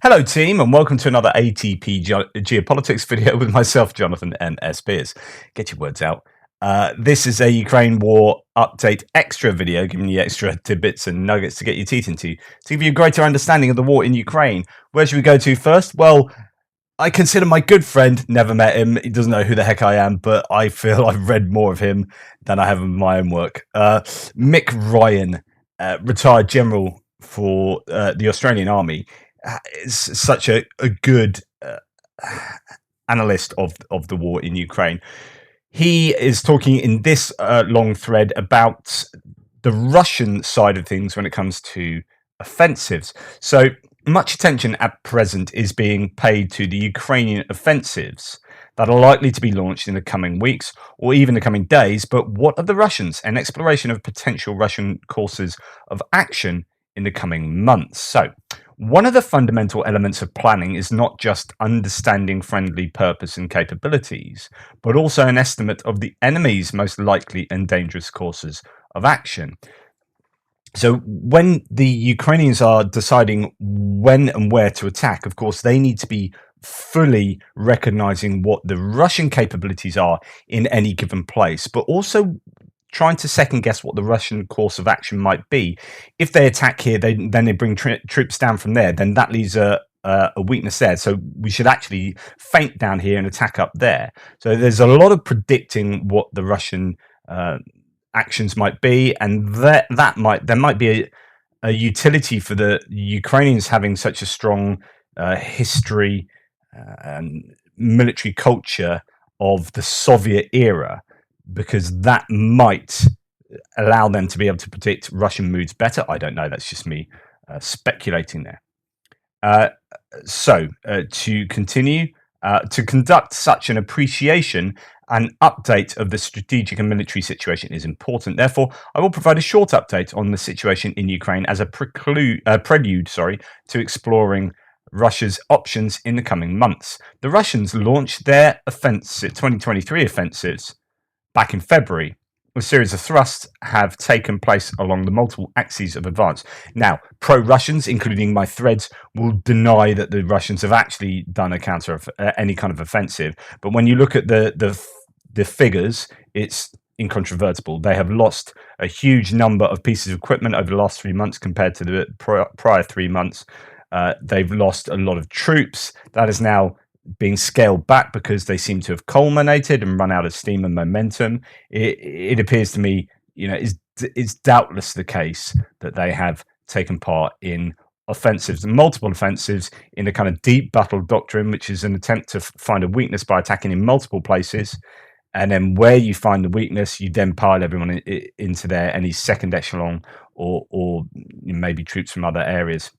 Hello, team, and welcome to another ATP Geopolitics video with myself, Jonathan, and S. Beers. Get your words out. This is a Ukraine War Update Extra video, giving you extra tidbits and nuggets to get your teeth into, to give you a greater understanding of the war in Ukraine. Where should we go to first? Well, I consider my good friend, never met him, he doesn't know who the heck I am, but I feel I've read more of him than I have of my own work. Mick Ryan, retired general for the Australian Army, is such a good analyst of the war in Ukraine. He is talking in this long thread about the Russian side of things when it comes to offensives. So much attention at present is being paid to the Ukrainian offensives that are likely to be launched in the coming weeks or even the coming days. But what of the Russians? An exploration of potential Russian courses of action in the coming months. So one of the fundamental elements of planning is not just understanding friendly purpose and capabilities, but also an estimate of the enemy's most likely and dangerous courses of action. So when the Ukrainians are deciding when and where to attack, of course, they need to be fully recognizing what the Russian capabilities are in any given place, but also trying to second guess what the Russian course of action might be. If they attack here, then they bring troops down from there, then that leaves a weakness there. So we should actually feint down here and attack up there. So there's a lot of predicting what the Russian actions might be, and there might be a utility for the Ukrainians having such a strong history and military culture of the Soviet era, because that might allow them to be able to predict Russian moods better. I don't know. That's just me speculating there. So to continue, to conduct such an appreciation and update of the strategic and military situation is important. Therefore, I will provide a short update on the situation in Ukraine as a prelude, to exploring Russia's options in the coming months. The Russians launched their 2023 offensives back in February. A series of thrusts have taken place along the multiple axes of advance. Now, pro-Russians, including my threads, will deny that the Russians have actually done any kind of offensive. But when you look at the figures, it's incontrovertible. They have lost a huge number of pieces of equipment over the last 3 months compared to the prior 3 months. They've lost a lot of troops. That is now being scaled back because they seem to have culminated and run out of steam and momentum. It appears to me, it's doubtless the case that they have taken part in offensives, multiple offensives, in a kind of deep battle doctrine, which is an attempt to find a weakness by attacking in multiple places. And then where you find the weakness, you then pile everyone into there, any second echelon or maybe troops from other areas.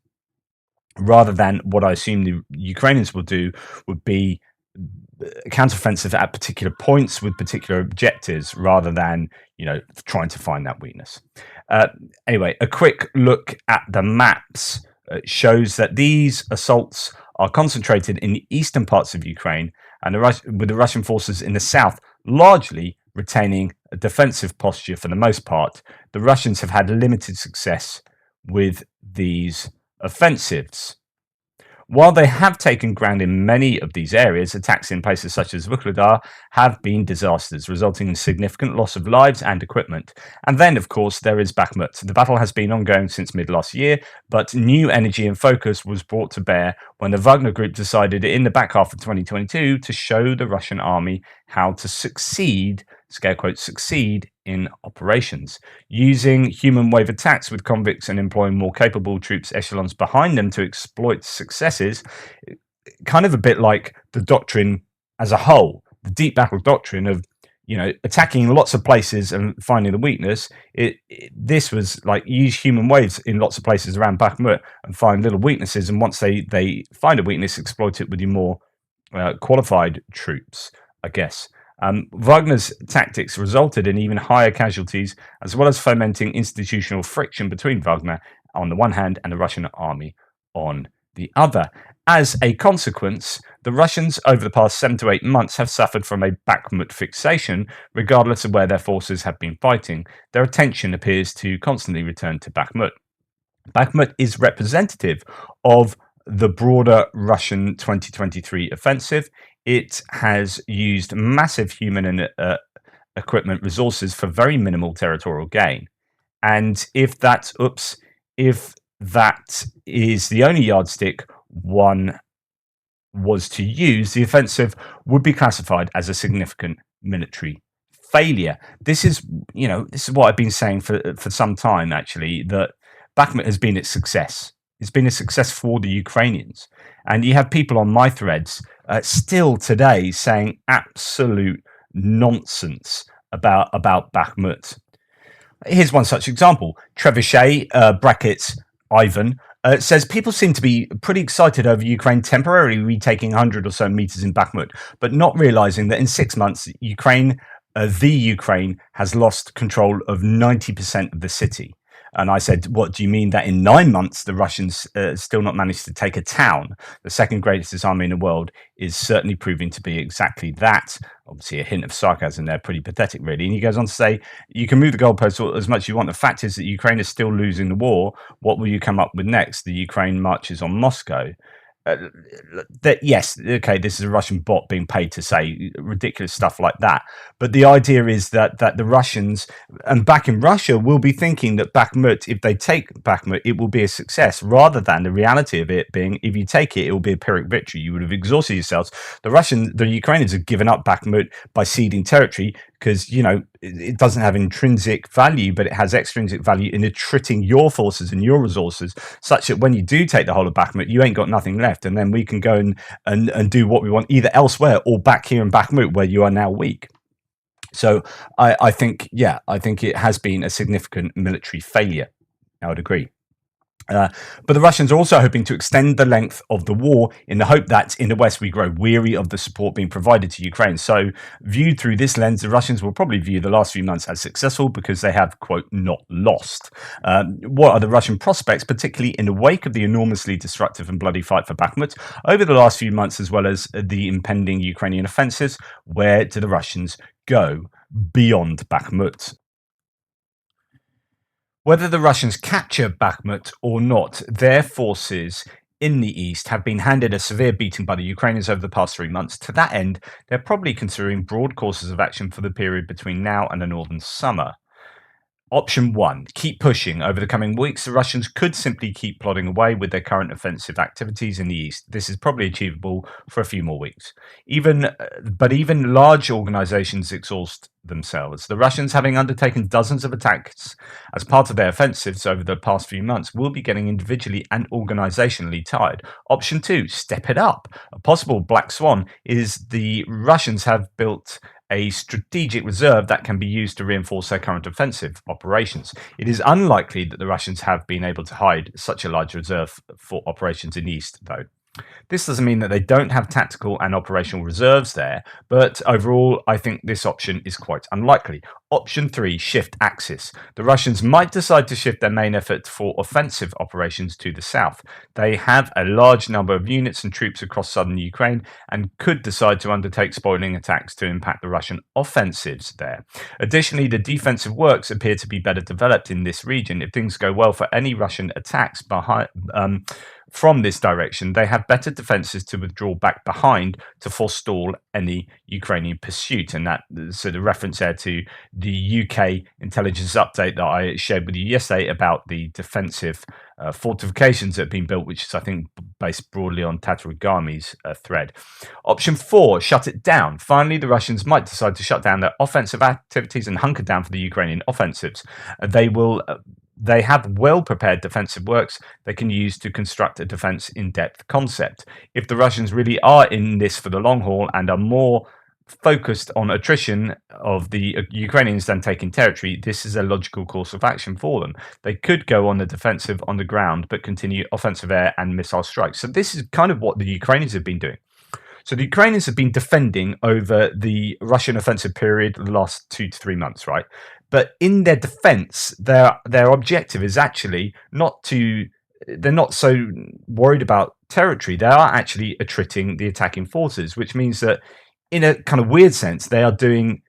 Rather than what I assume the Ukrainians will do would be counteroffensive at particular points with particular objectives, rather than trying to find that weakness. Anyway, a quick look at the maps shows that these assaults are concentrated in the eastern parts of Ukraine, and with the Russian forces in the south largely retaining a defensive posture for the most part. The Russians have had limited success with these offensives. While they have taken ground in many of these areas, attacks in places such as Vuhledar have been disasters, resulting in significant loss of lives and equipment. And then, of course, there is Bakhmut. The battle has been ongoing since mid last year, but new energy and focus was brought to bear when the Wagner Group decided in the back half of 2022 to show the Russian army how to succeed, scare quotes, succeed in operations, using human wave attacks with convicts and employing more capable troops echelons behind them to exploit successes. Kind of a bit like the doctrine as a whole, the deep battle doctrine of attacking lots of places and finding the weakness. This was like use human waves in lots of places around Bakhmut and find little weaknesses, and once they find a weakness, exploit it with your more qualified troops, I guess. Wagner's tactics resulted in even higher casualties, as well as fomenting institutional friction between Wagner on the one hand and the Russian army on the other. As a consequence, the Russians over the past 7 to 8 months have suffered from a Bakhmut fixation. Regardless of where their forces have been fighting, their attention appears to constantly return to Bakhmut. Bakhmut is representative of the broader Russian 2023 offensive. It has used massive human and equipment resources for very minimal territorial gain. And if that is the only yardstick one was to use, the offensive would be classified as a significant military failure. This is what I've been saying for some time, actually, that Bakhmut has been its success. It's been a success for the Ukrainians. And you have people on my threads still today saying absolute nonsense about Bakhmut. Here's one such example. Trebuchet, brackets Ivan, says people seem to be pretty excited over Ukraine temporarily retaking 100 or so meters in Bakhmut, but not realizing that in 6 months, the Ukraine has lost control of 90% of the city. And I said, what do you mean that in 9 months the Russians still not managed to take a town? The second greatest army in the world is certainly proving to be exactly that. Obviously, a hint of sarcasm there, pretty pathetic, really. And he goes on to say, you can move the goalposts as much as you want. The fact is that Ukraine is still losing the war. What will you come up with next? The Ukraine marches on Moscow. Yes, okay, this is a Russian bot being paid to say ridiculous stuff like that. But the idea is that the Russians, and back in Russia, will be thinking that Bakhmut, if they take Bakhmut, it will be a success, rather than the reality of it being, if you take it, it will be a Pyrrhic victory. You would have exhausted yourselves. The Ukrainians have given up Bakhmut by ceding territory because, it doesn't have intrinsic value, but it has extrinsic value in attriting your forces and your resources, such that when you do take the whole of Bakhmut, you ain't got nothing left. And then we can go and do what we want either elsewhere or back here in Bakhmut, where you are now weak. So I think it has been a significant military failure. I would agree. But the Russians are also hoping to extend the length of the war in the hope that in the West we grow weary of the support being provided to Ukraine. So viewed through this lens, the Russians will probably view the last few months as successful because they have, quote, not lost. What are the Russian prospects, particularly in the wake of the enormously destructive and bloody fight for Bakhmut over the last few months, as well as the impending Ukrainian offensives? Where do the Russians go beyond Bakhmut? Whether the Russians capture Bakhmut or not, their forces in the east have been handed a severe beating by the Ukrainians over the past 3 months. To that end, they're probably considering broad courses of action for the period between now and the northern summer. Option 1, keep pushing. Over the coming weeks, the Russians could simply keep plodding away with their current offensive activities in the east. This is probably achievable for a few more weeks. But even large organizations exhaust themselves. The Russians, having undertaken dozens of attacks as part of their offensives over the past few months, will be getting individually and organizationally tired. Option 2, step it up. A possible black swan is the Russians have built a strategic reserve that can be used to reinforce their current offensive operations. It is unlikely that the Russians have been able to hide such a large reserve for operations in the east, though. This doesn't mean that they don't have tactical and operational reserves there, but overall, I think this option is quite unlikely. Option 3, shift axis. The Russians might decide to shift their main effort for offensive operations to the south. They have a large number of units and troops across southern Ukraine and could decide to undertake spoiling attacks to impact the Russian offensives there. Additionally, the defensive works appear to be better developed in this region. If things go well for any Russian attacks from this direction, they have better defenses to withdraw back behind to forestall any Ukrainian pursuit. And that sort of reference there to the UK intelligence update that I shared with you yesterday about the defensive fortifications that have been built, which is, I think, based broadly on Tatarigami's thread. Option 4, shut it down. Finally, the Russians might decide to shut down their offensive activities and hunker down for the Ukrainian offensives. They have well-prepared defensive works they can use to construct a defense in-depth concept. If the Russians really are in this for the long haul and are more focused on attrition of the Ukrainians than taking territory, this is a logical course of action for them. They could go on the defensive on the ground, but continue offensive air and missile strikes. So this is kind of what the Ukrainians have been doing. So the Ukrainians have been defending over the Russian offensive period the last 2 to 3 months, right? But in their defense, their objective is actually they're not so worried about territory. They are actually attriting the attacking forces, which means that in a kind of weird sense, they are doing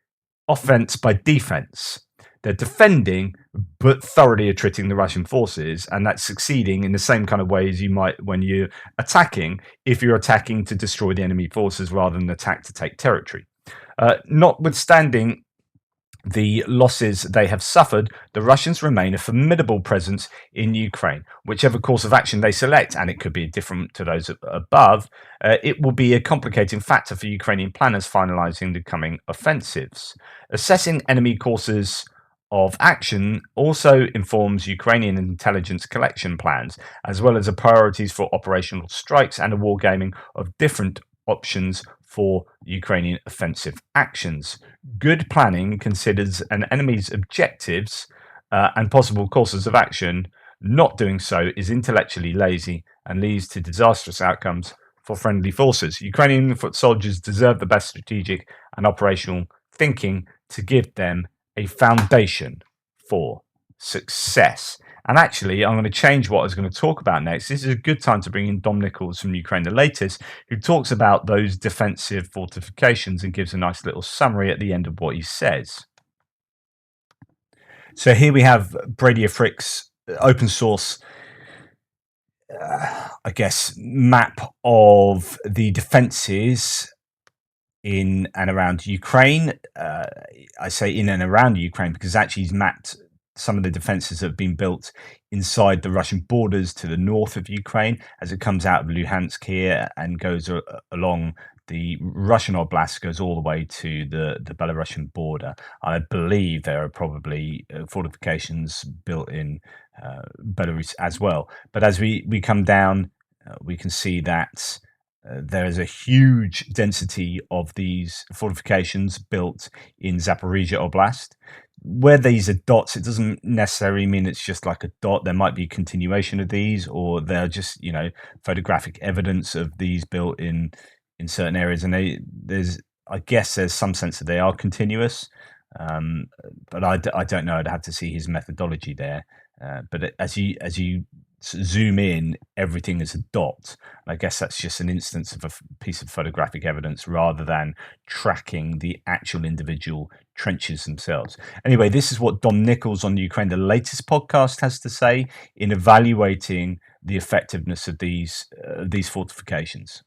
offense by defense. They're defending, but thoroughly attriting the Russian forces, and that's succeeding in the same kind of way as you might when you're attacking, if you're attacking to destroy the enemy forces rather than attack to take territory. Notwithstanding the losses they have suffered, the Russians remain a formidable presence in Ukraine. Whichever course of action they select, and it could be different to those above, it will be a complicating factor for Ukrainian planners finalizing the coming offensives. Assessing enemy courses of action also informs Ukrainian intelligence collection plans, as well as the priorities for operational strikes and a wargaming of different options for Ukrainian offensive actions. Good planning considers an enemy's objectives and possible courses of action. Not doing so is intellectually lazy and leads to disastrous outcomes for friendly forces. Ukrainian foot soldiers deserve the best strategic and operational thinking to give them a foundation for success. And actually, I'm going to change what I was going to talk about next. This is a good time to bring in Dom Nichols from Ukraine the Latest, who talks about those defensive fortifications and gives a nice little summary at the end of what he says. So here we have Brady Frick's open source, I guess, map of the defenses in and around Ukraine. I say in and around Ukraine because actually he's mapped some of the defenses that have been built inside the Russian borders to the north of Ukraine as it comes out of Luhansk here and goes along the Russian oblast, goes all the way to the Belarusian border. I believe there are probably fortifications built in Belarus as well. But as we come down, we can see that there is a huge density of these fortifications built in Zaporizhia Oblast. Where these are dots, it doesn't necessarily mean it's just like a dot. There might be a continuation of these, or they're just, photographic evidence of these built in certain areas. And I guess there's some sense that they are continuous, but I don't know. I'd have to see his methodology there. But as you zoom in, everything is a dot. I guess that's just an instance of a piece of photographic evidence rather than tracking the actual individual trenches themselves. Anyway, this is what Dom Nichols on Ukraine the Latest podcast has to say in evaluating the effectiveness of these fortifications.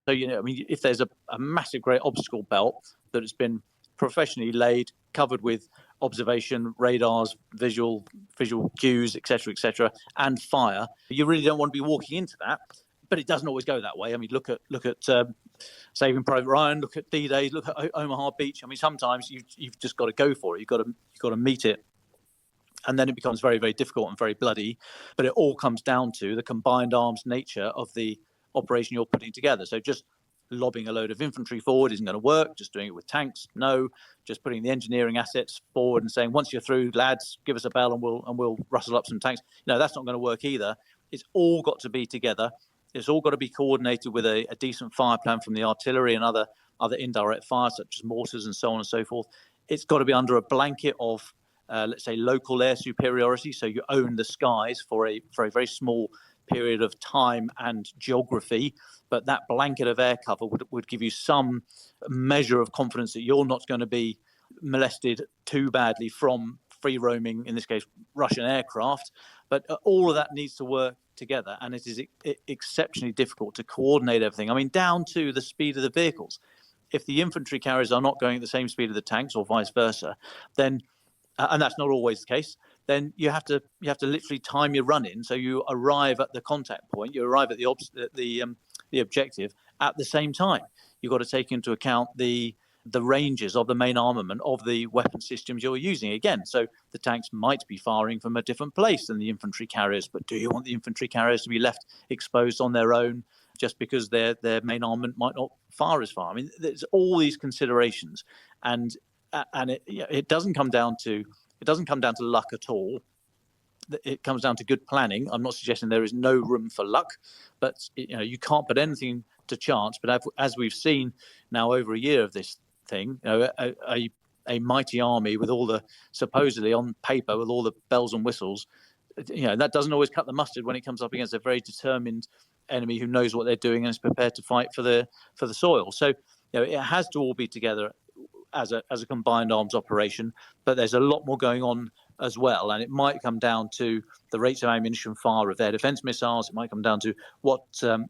So, if there's a massive great obstacle belt that has been professionally laid, covered with observation, radars, visual cues, etc., and fire, you really don't want to be walking into that. But it doesn't always go that way. I mean, look at Saving Private Ryan, look at D-Day, look at Omaha Beach. I mean, sometimes you've just got to go for it. You've got to meet it. And then it becomes very, very difficult and very bloody. But it all comes down to the combined arms nature of the operation you're putting together. So just lobbing a load of infantry forward isn't going to work. Just doing it with tanks, no. Just putting the engineering assets forward and saying, once you're through, lads, give us a bell and we'll rustle up some tanks. No, that's not going to work either. It's all got to be together. It's all got to be coordinated with a decent fire plan from the artillery and other indirect fire, such as mortars and so on and so forth. It's got to be under a blanket of, let's say, local air superiority. So you own the skies for a very small period of time and geography, but that blanket of air cover would give you some measure of confidence that you're not going to be molested too badly from free roaming, in this case, Russian aircraft. But all of that needs to work together, and it is exceptionally difficult to coordinate everything. I mean, down to the speed of the vehicles. If the infantry carriers are not going at the same speed of the tanks, or vice versa, then and that's not always the case, then you have to literally time your run in, so you arrive at the contact point, you arrive at the objective at the same time. You've got to take into account the ranges of the main armament of the weapon systems you're using again. So the tanks might be firing from a different place than the infantry carriers, but do you want the infantry carriers to be left exposed on their own just because their main armament might not fire as far? I mean, there's all these considerations, and it doesn't come down to luck at all. It comes down to good planning. I'm not suggesting there is no room for luck, but you can't put anything to chance. But as we've seen now over a year of this thing, a mighty army with all the, supposedly on paper, with all the bells and whistles, that doesn't always cut the mustard when it comes up against a very determined enemy who knows what they're doing and is prepared to fight for the soil. So it has to all be together as a combined arms operation, but there's a lot more going on as well, and it might come down to the rates of ammunition fire of their defense missiles. It might come down to what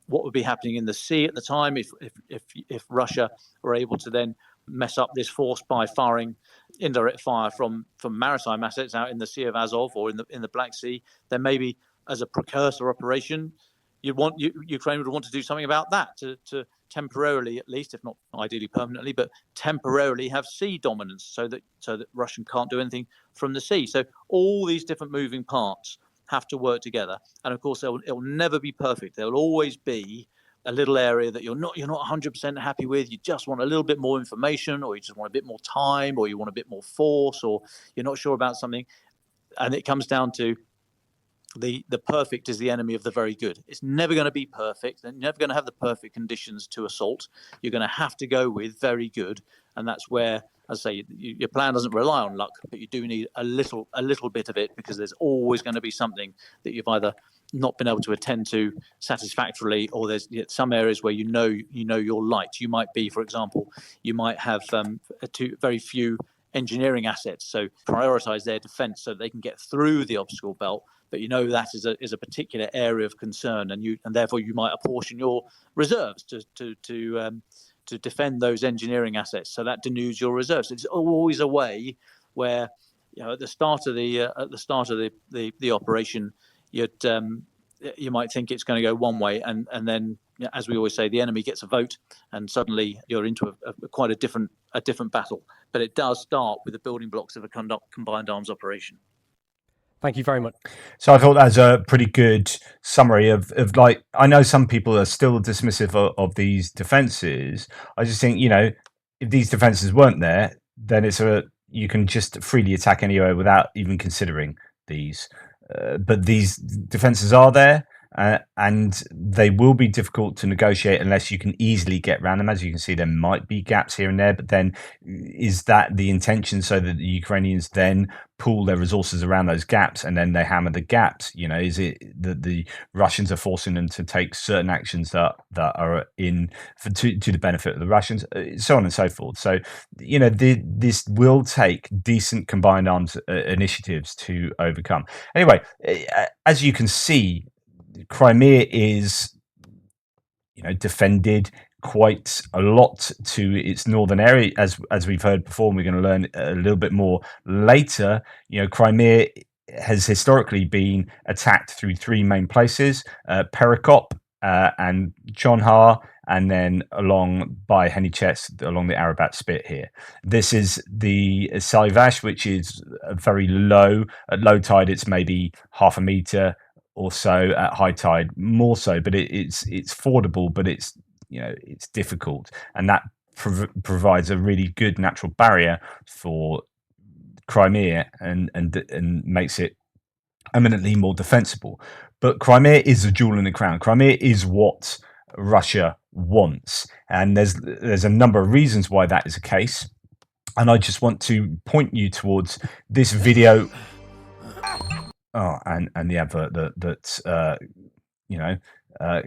would be happening in the sea at the time if Russia were able to then mess up this force by firing indirect fire from maritime assets out in the Sea of Azov or in the Black Sea. Then maybe as a precursor operation, Ukraine would want to do something about that to temporarily, at least, if not ideally permanently, but temporarily have sea dominance so that Russian can't do anything from the sea. So all these different moving parts have to work together, and of course, it will never be perfect. There will always be a little area that you're not 100% happy with. You just want a little bit more information, or you just want a bit more time, or you want a bit more force, or you're not sure about something, and it comes down to the perfect is the enemy of the very good. It's never going to be perfect. They're never going to have the perfect conditions to assault. You're going to have to go with very good, and that's where, as I say, your plan doesn't rely on luck, but you do need a little bit of it, because there's always going to be something that you've either not been able to attend to satisfactorily, or there's some areas where you know you're light. You might be, for example, you might have very few engineering assets, so prioritize their defense so they can get through the obstacle belt. But that is a particular area of concern, and therefore you might apportion your reserves to defend those engineering assets. So that denudes your reserves. It's always a way where, at the start of the operation, you might think it's going to go one way, and then, as we always say, the enemy gets a vote, and suddenly you're into quite a different battle. But it does start with the building blocks of a combined arms operation. Thank you very much. So I thought that was a pretty good summary of like, I know some people are still dismissive of these defenses. I just think, if these defenses weren't there, then you can just freely attack anywhere without even considering these. But these defenses are there, and they will be difficult to negotiate unless you can easily get around them. As you can see, there might be gaps here and there, but then is that the intention, so that the Ukrainians then pool their resources around those gaps and then they hammer the gaps? Is it that the Russians are forcing them to take certain actions that are to the benefit of the Russians, so on and so forth? So this will take decent combined arms initiatives to overcome. Anyway, as you can see, Crimea is defended quite a lot to its northern area, as we've heard before, and we're going to learn a little bit more later. Crimea has historically been attacked through three main places: Perekop and Chonhar, and then along by Heniches, along the Arabat Spit here. This is the Saivash, which is very low. At low tide, it's maybe half a meter or so. At high tide, more so, but it's fordable, but it's difficult, and that provides a really good natural barrier for Crimea and makes it eminently more defensible. But Crimea is a jewel in the crown. Crimea is what Russia wants, and there's a number of reasons why that is the case, and I just want to point you towards this video. And the advert that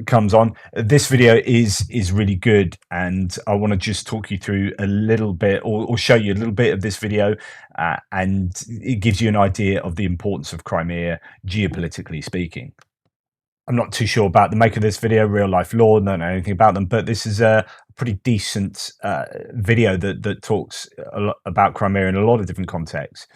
comes on. This video is really good, and I want to just talk you through a little bit, or show you a little bit of this video, and it gives you an idea of the importance of Crimea geopolitically speaking. I'm not too sure about the make of this video, real life lore, don't know anything about them, but this is a pretty decent video that talks a lot about Crimea in a lot of different contexts.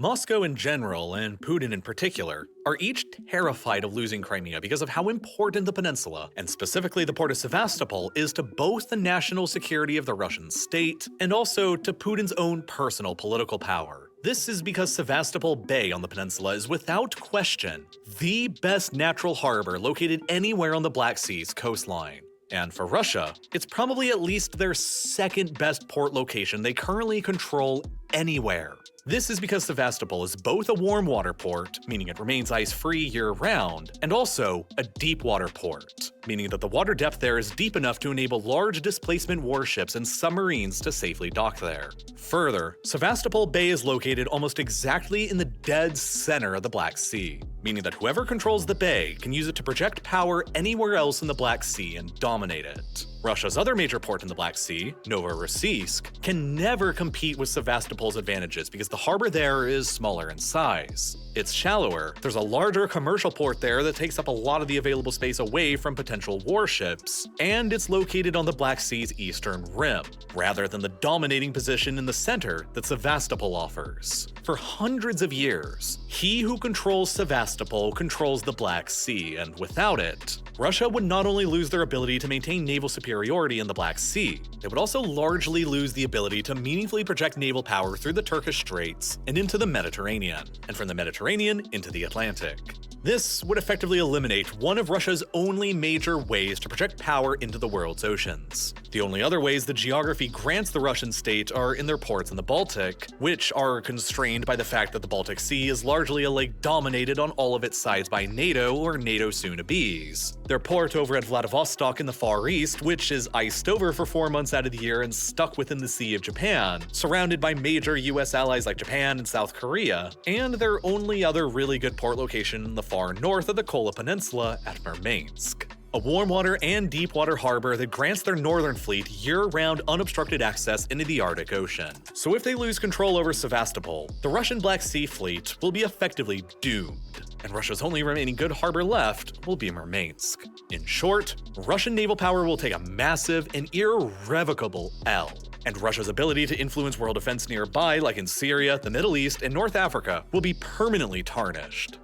Moscow in general, and Putin in particular, are each terrified of losing Crimea because of how important the peninsula, and specifically the port of Sevastopol, is to both the national security of the Russian state and also to Putin's own personal political power. This is because Sevastopol Bay on the peninsula is without question the best natural harbor located anywhere on the Black Sea's coastline. And for Russia, it's probably at least their second best port location they currently control anywhere. This is because Sevastopol is both a warm water port, meaning it remains ice-free year-round, and also a deep water port, meaning that the water depth there is deep enough to enable large displacement warships and submarines to safely dock there. Further, Sevastopol Bay is located almost exactly in the dead center of the Black Sea, meaning that whoever controls the bay can use it to project power anywhere else in the Black Sea and dominate it. Russia's other major port in the Black Sea, Novorossiysk, can never compete with Sevastopol's advantages because the harbor there is smaller in size. It's shallower, there's a larger commercial port there that takes up a lot of the available space away from potential warships, and it's located on the Black Sea's eastern rim, rather than the dominating position in the center that Sevastopol offers. For hundreds of years, he who controls Sevastopol controls the Black Sea, and without it, Russia would not only lose their ability to maintain naval superiority in the Black Sea, they would also largely lose the ability to meaningfully project naval power through the Turkish Straits and into the Mediterranean, and from the Mediterranean into the Atlantic. This would effectively eliminate one of Russia's only major ways to project power into the world's oceans. The only other ways the geography grants the Russian state are in their ports in the Baltic, which are constrained by the fact that the Baltic Sea is largely a lake dominated on all of its sides by NATO or NATO soon-to-bes. Their port over at Vladivostok in the Far East, which is iced over for 4 months out of the year and stuck within the Sea of Japan, surrounded by major US allies like Japan and South Korea, and their only other really good port location in the far north of the Kola Peninsula at Murmansk, a warm water and deep water harbor that grants their northern fleet year-round unobstructed access into the Arctic Ocean. So if they lose control over Sevastopol, the Russian Black Sea fleet will be effectively doomed, and Russia's only remaining good harbor left will be Murmansk. In short, Russian naval power will take a massive and irrevocable L, and Russia's ability to influence world events nearby, like in Syria, the Middle East, and North Africa, will be permanently tarnished.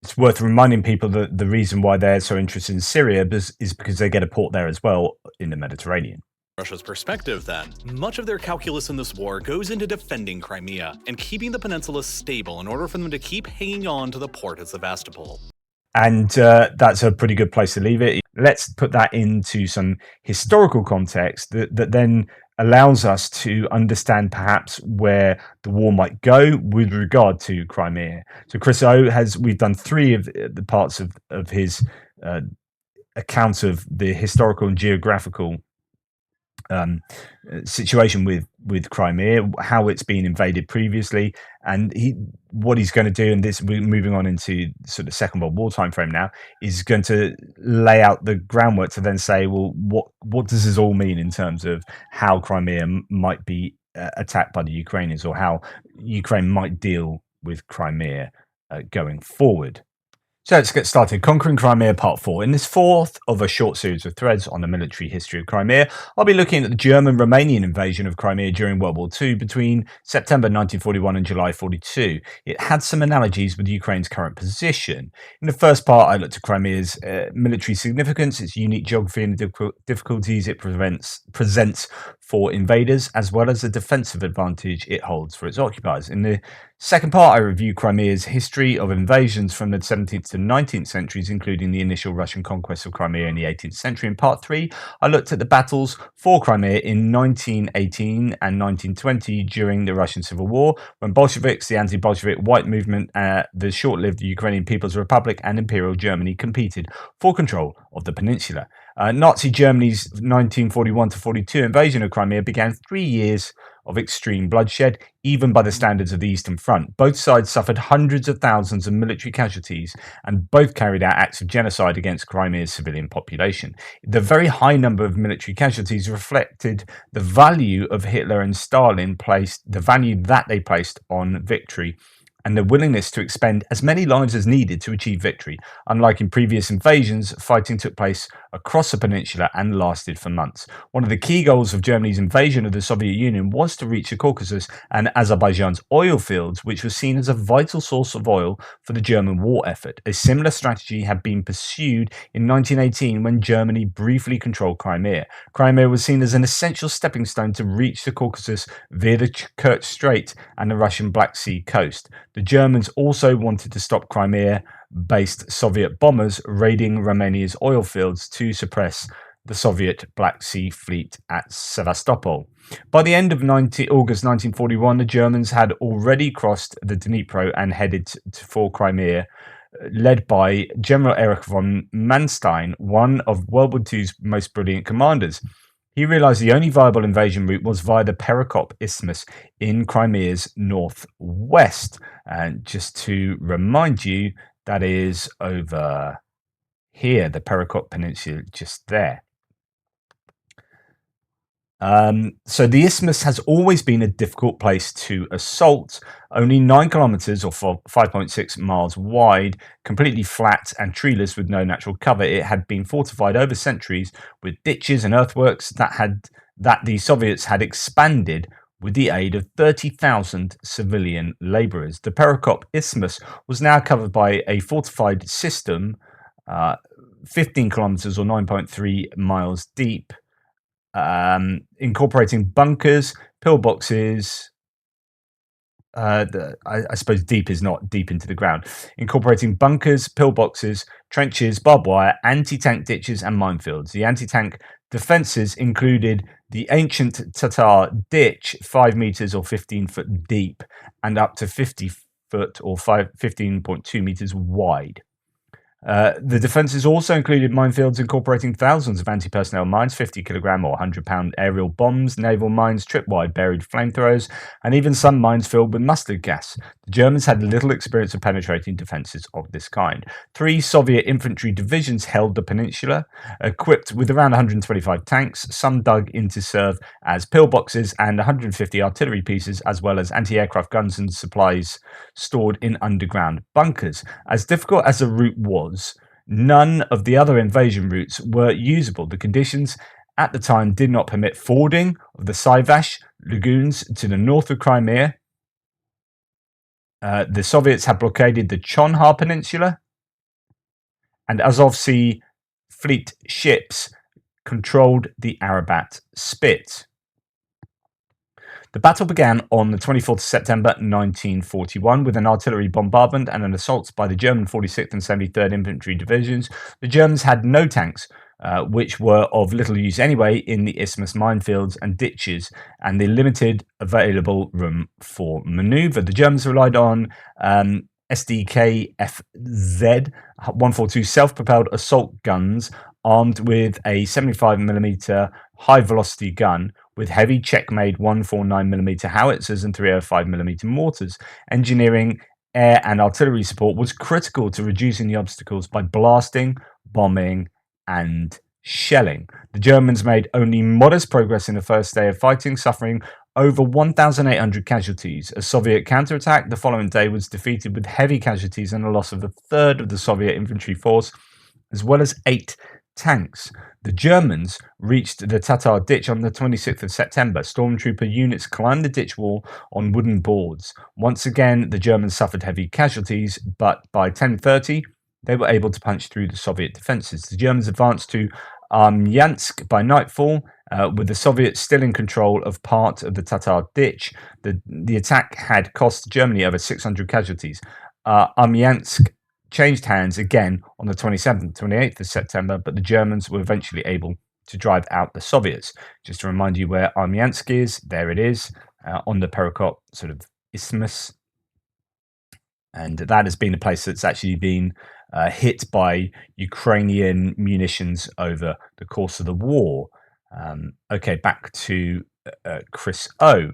It's worth reminding people that the reason why they're so interested in Syria is because they get a port there as well in the Mediterranean. Russia's perspective, then, much of their calculus in this war goes into defending Crimea and keeping the peninsula stable in order for them to keep hanging on to the port at Sevastopol. And that's a pretty good place to leave it. Let's put that into some historical context that then allows us to understand perhaps where the war might go with regard to Crimea. So Chris O we've done 3 of the parts of his account of the historical and geographical situation with Crimea, how it's been invaded previously, and what he's going to do. And this, we're moving on into sort of Second World War time frame now, is going to lay out the groundwork to then say, well, what does this all mean in terms of how Crimea might be attacked by the Ukrainians, or how Ukraine might deal with Crimea going forward. So let's get started. Conquering Crimea Part 4. In this 4th of a short series of threads on the military history of Crimea, I'll be looking at the German-Romanian invasion of Crimea during World War II between September 1941 and July 42. It had some analogies with Ukraine's current position. In the first part, I looked at Crimea's military significance, its unique geography and the difficulties it presents for invaders, as well as the defensive advantage it holds for its occupiers. In the second part, I review Crimea's history of invasions from the 17th to 19th centuries, including the initial Russian conquest of Crimea in the 18th century. In part 3, I looked at the battles for Crimea in 1918 and 1920 during the Russian Civil War, when Bolsheviks, the anti-Bolshevik white movement, the short-lived Ukrainian People's Republic, and Imperial Germany competed for control of the peninsula. Nazi Germany's 1941 to 42 invasion of Crimea began 3 years of extreme bloodshed, even by the standards of the Eastern Front. Both sides suffered hundreds of thousands of military casualties, and both carried out acts of genocide against Crimea's civilian population. The very high number of military casualties reflected the value of Hitler and Stalin the value that they placed on victory, and the willingness to expend as many lives as needed to achieve victory. Unlike in previous invasions, fighting took place across the peninsula and lasted for months. One of the key goals of Germany's invasion of the Soviet Union was to reach the Caucasus and Azerbaijan's oil fields, which was seen as a vital source of oil for the German war effort. A similar strategy had been pursued in 1918 when Germany briefly controlled Crimea. Crimea was seen as an essential stepping stone to reach the Caucasus via the Kerch Strait and the Russian Black Sea coast. The Germans also wanted to stop Crimea-based Soviet bombers raiding Romania's oil fields to suppress the Soviet Black Sea fleet at Sevastopol. By the end of August 1941, the Germans had already crossed the Dnipro and headed for Crimea, led by General Erich von Manstein, one of World War II's most brilliant commanders. He realized the only viable invasion route was via the Perekop Isthmus in Crimea's northwest. And just to remind you, that is over here, the Perekop Peninsula, just there. So the isthmus has always been a difficult place to assault. Only 9 kilometers or 5.6 miles wide, completely flat and treeless with no natural cover. It had been fortified over centuries with ditches and earthworks that the Soviets had expanded with the aid of 30,000 civilian laborers. The Perekop Isthmus was now covered by a fortified system, 15 kilometers or 9.3 miles deep, incorporating bunkers, pillboxes. I suppose deep is not deep into the ground. Incorporating bunkers, pillboxes, trenches, barbed wire, anti-tank ditches, and minefields. The anti-tank defences included the ancient Tatar ditch, 5 meters or 15 foot deep, and up to 50 foot or 15.2 meters wide. The defences also included minefields incorporating thousands of anti-personnel mines, 50-kilogram or 100-pound aerial bombs, naval mines, trip-wide buried flamethrowers, and even some mines filled with mustard gas. The Germans had little experience of penetrating defences of this kind. 3 Soviet infantry divisions held the peninsula, equipped with around 125 tanks, some dug in to serve as pillboxes, and 150 artillery pieces, as well as anti-aircraft guns and supplies stored in underground bunkers. As difficult as the route was, none of the other invasion routes were usable. The conditions at the time did not permit fording of the Sivash lagoons to the north of Crimea. The Soviets had blockaded the Chonhar Peninsula, and Azov Sea fleet ships controlled the Arabat Spit. The battle began on the 24th of September 1941 with an artillery bombardment and an assault by the German 46th and 73rd Infantry Divisions. The Germans had no tanks, which were of little use anyway in the isthmus minefields and ditches, and the limited available room for manoeuvre. The Germans relied on SDKFZ 142 self-propelled assault guns armed with a 75mm high-velocity gun with heavy Czech-made 149mm howitzers and 305mm mortars. Engineering, air and artillery support was critical to reducing the obstacles by blasting, bombing and shelling. The Germans made only modest progress in the first day of fighting, suffering over 1,800 casualties. A Soviet counterattack the following day was defeated with heavy casualties and a loss of a third of the Soviet infantry force, as well as 8 tanks. The Germans reached the Tatar ditch on the 26th of September. Stormtrooper units climbed the ditch wall on wooden boards. Once again, the Germans suffered heavy casualties, but by 10:30, they were able to punch through the Soviet defences. The Germans advanced to Armyansk by nightfall, with the Soviets still in control of part of the Tatar ditch. The attack had cost Germany over 600 casualties. Armyansk changed hands again on the 27th and 28th of September, but the Germans were eventually able to drive out the Soviets. Just to remind you where Armyansk is, there it is, on the Perekop sort of isthmus. And that has been a place that's actually been hit by Ukrainian munitions over the course of the war. Okay, back to Chris O.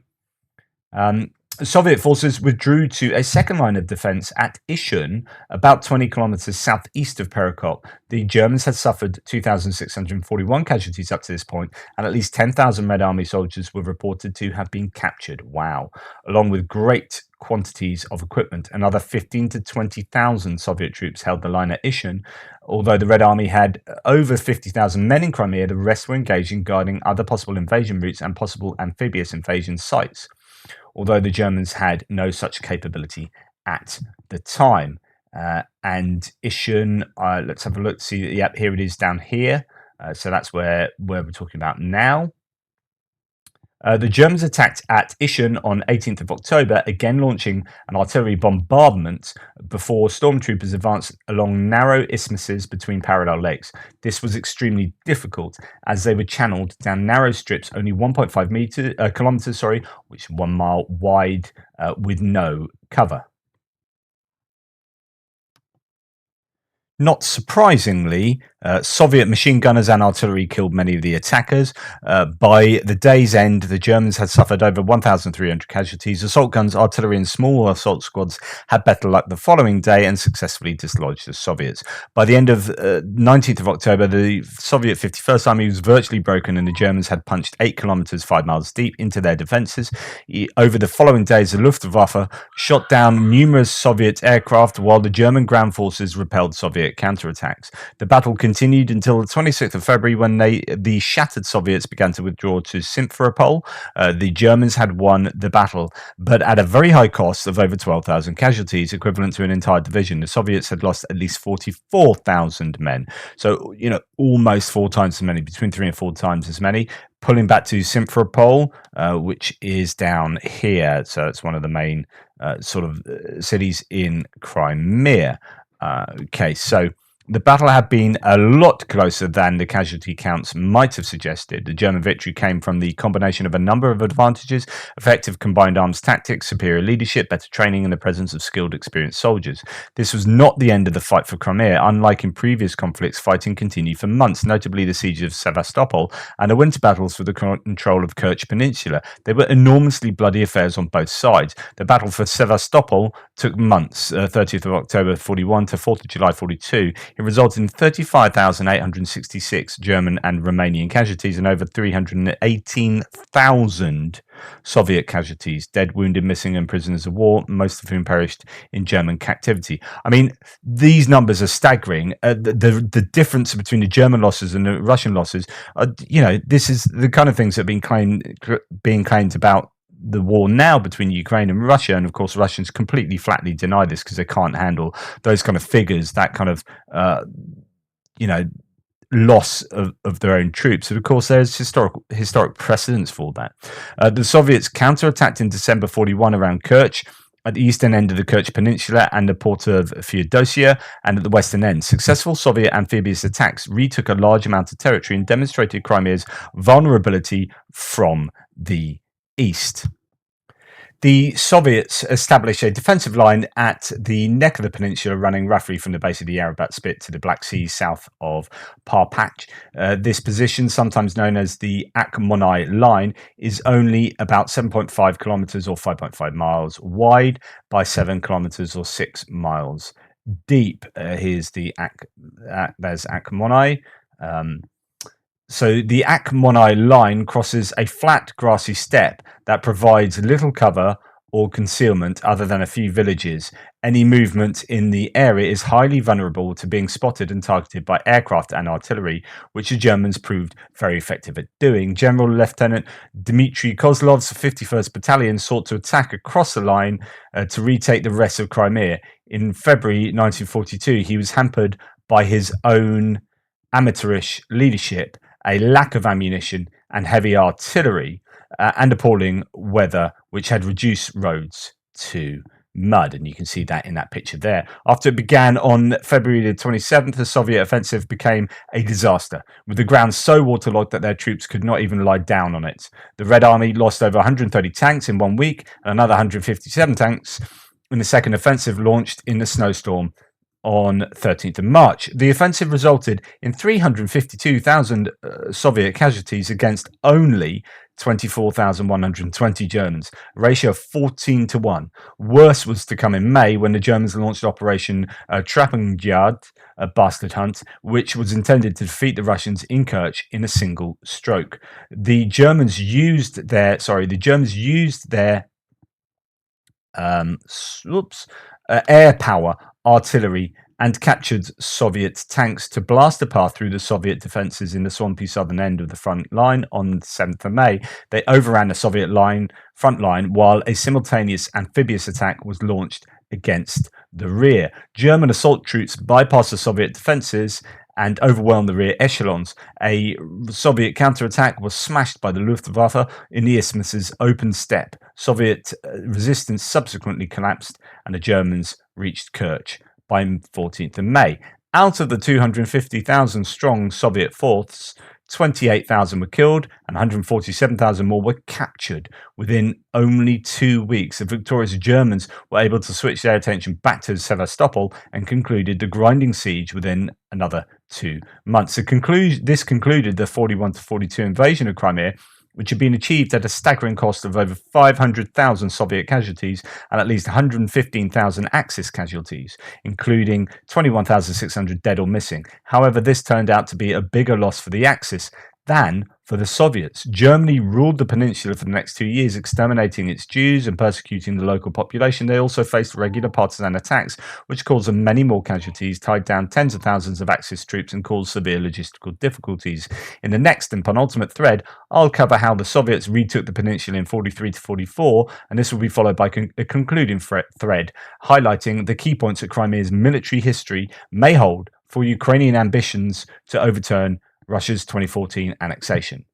Soviet forces withdrew to a second line of defense at Ishun, about 20 kilometers southeast of Perekop. The Germans had suffered 2,641 casualties up to this point, and at least 10,000 Red Army soldiers were reported to have been captured. Wow. Along with great quantities of equipment, another 15 to 20,000 Soviet troops held the line at Ishun. Although the Red Army had over 50,000 men in Crimea, the rest were engaged in guarding other possible invasion routes and possible amphibious invasion sites, although the Germans had no such capability at the time. And Ishun, let's have a look, see, yep, here it is down here. So that's where we're talking about now. The Germans attacked at Ishun on 18th of October, again launching an artillery bombardment before stormtroopers advanced along narrow isthmuses between parallel lakes. This was extremely difficult as they were channeled down narrow strips only 1.5 kilometers, which is 1 mile wide, with no cover. Not surprisingly, Soviet machine gunners and artillery killed many of the attackers. By the day's end, the Germans had suffered over 1,300 casualties. Assault guns, artillery, and small assault squads had better luck the following day and successfully dislodged the Soviets. By the end of 19th of October, the Soviet 51st Army was virtually broken, and the Germans had punched 8 kilometers, 5 miles deep into their defenses. Over the following days, the Luftwaffe shot down numerous Soviet aircraft, while the German ground forces repelled Soviet counterattacks. The battle continued until the 26th of February, when the shattered Soviets began to withdraw to Simferopol. The Germans had won the battle, but at a very high cost of over 12,000 casualties, equivalent to an entire division. The Soviets had lost at least 44,000 men. So, almost 4 times as many, between 3 and 4 times as many. Pulling back to Simferopol, which is down here. So it's one of the main cities in Crimea. Okay, so the battle had been a lot closer than the casualty counts might have suggested. The German victory came from the combination of a number of advantages: effective combined arms tactics, superior leadership, better training, and the presence of skilled, experienced soldiers. This was not the end of the fight for Crimea. Unlike in previous conflicts, fighting continued for months, notably the siege of Sevastopol and the winter battles for the control of Kerch Peninsula. They were enormously bloody affairs on both sides. The battle for Sevastopol took months, 30th of October 41 to 4th of July 42. It resulted in 35,866 German and Romanian casualties and over 318,000 Soviet casualties, dead, wounded, missing, and prisoners of war, most of whom perished in German captivity. I mean, these numbers are staggering. The difference between the German losses and the Russian losses, this is the kind of things that are being claimed about the war now between Ukraine and Russia, and of course Russians completely flatly deny this because they can't handle those kind of figures, that kind of loss of their own troops. And of course there's historic precedence for that. The Soviets counterattacked in December 41 around Kerch, at the eastern end of the Kerch Peninsula and the port of Feodosia, and at the western end. Successful Soviet amphibious attacks retook a large amount of territory and demonstrated Crimea's vulnerability from the east. The Soviets established a defensive line at the neck of the peninsula, running roughly from the base of the Arabat Spit to the Black Sea south of Parpach. This position, sometimes known as the Akhmonai Line, is only about 7.5 kilometers or 5.5 miles wide by 7 kilometers or 6 miles deep. Here's there's Akhmonai. So the Akhmonai Line crosses a flat grassy steppe that provides little cover or concealment other than a few villages. Any movement in the area is highly vulnerable to being spotted and targeted by aircraft and artillery, which the Germans proved very effective at doing. General Lieutenant Dmitry Kozlov's 51st Battalion sought to attack across the line to retake the rest of Crimea. In February 1942, he was hampered by his own amateurish leadership, a lack of ammunition and heavy artillery, and appalling weather, which had reduced roads to mud. And you can see that in that picture there. After it began on February the 27th, the Soviet offensive became a disaster, with the ground so waterlogged that their troops could not even lie down on it. The Red Army lost over 130 tanks in 1 week and another 157 tanks in the second offensive, launched in the snowstorm on 13th of March. The offensive resulted in 352,000 Soviet casualties against only 24,120 Germans, a ratio of 14 to 1. Worse was to come in May, when the Germans launched Operation Trappenjagd, a bastard hunt, which was intended to defeat the Russians in Kerch in a single stroke. The Germans used their air power, artillery, and captured Soviet tanks to blast a path through the Soviet defences in the swampy southern end of the front line. On the 7th of May, they overran the Soviet front line, while a simultaneous amphibious attack was launched against the rear. German assault troops bypassed the Soviet defences and overwhelmed the rear echelons. A Soviet counterattack was smashed by the Luftwaffe in the isthmus's open steppe. Soviet resistance subsequently collapsed, and the Germans reached Kerch by 14th of May. Out of the 250,000 strong Soviet force, 28,000 were killed and 147,000 more were captured within only 2 weeks. The victorious Germans were able to switch their attention back to Sevastopol and concluded the grinding siege within another 2 months. This concluded the 41-42 invasion of Crimea, which had been achieved at a staggering cost of over 500,000 Soviet casualties and at least 115,000 Axis casualties, including 21,600 dead or missing. However, this turned out to be a bigger loss for the Axis than for the Soviets. Germany ruled the peninsula for the next 2 years, exterminating its Jews and persecuting the local population. They also faced regular partisan attacks, which caused them many more casualties, tied down tens of thousands of Axis troops, and caused severe logistical difficulties. In the next and penultimate thread, I'll cover how the Soviets retook the peninsula in 43-44, and this will be followed by a concluding thread, highlighting the key points that Crimea's military history may hold for Ukrainian ambitions to overturn Russia's 2014 annexation.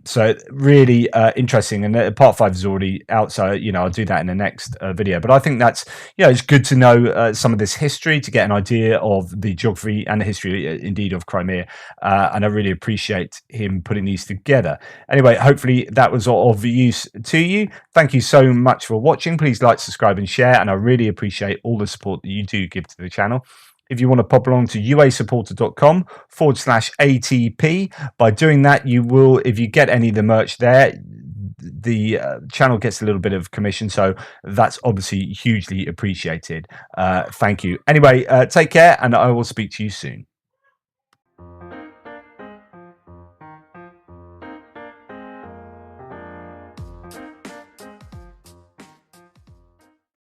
So really interesting, and part 5 is already out, so I'll do that in the next video. But I think that's it's good to know some of this history, to get an idea of the geography and the history indeed of Crimea, and I really appreciate him putting these together. Anyway, hopefully that was of use to you. Thank you so much for watching. Please like, subscribe and share, and I really appreciate all the support that you do give to the channel. If you want to pop along to uasupporter.com/ATP, by doing that, you will, if you get any of the merch there, the channel gets a little bit of commission, so that's obviously hugely appreciated. Thank you. Anyway, take care, and I will speak to you soon.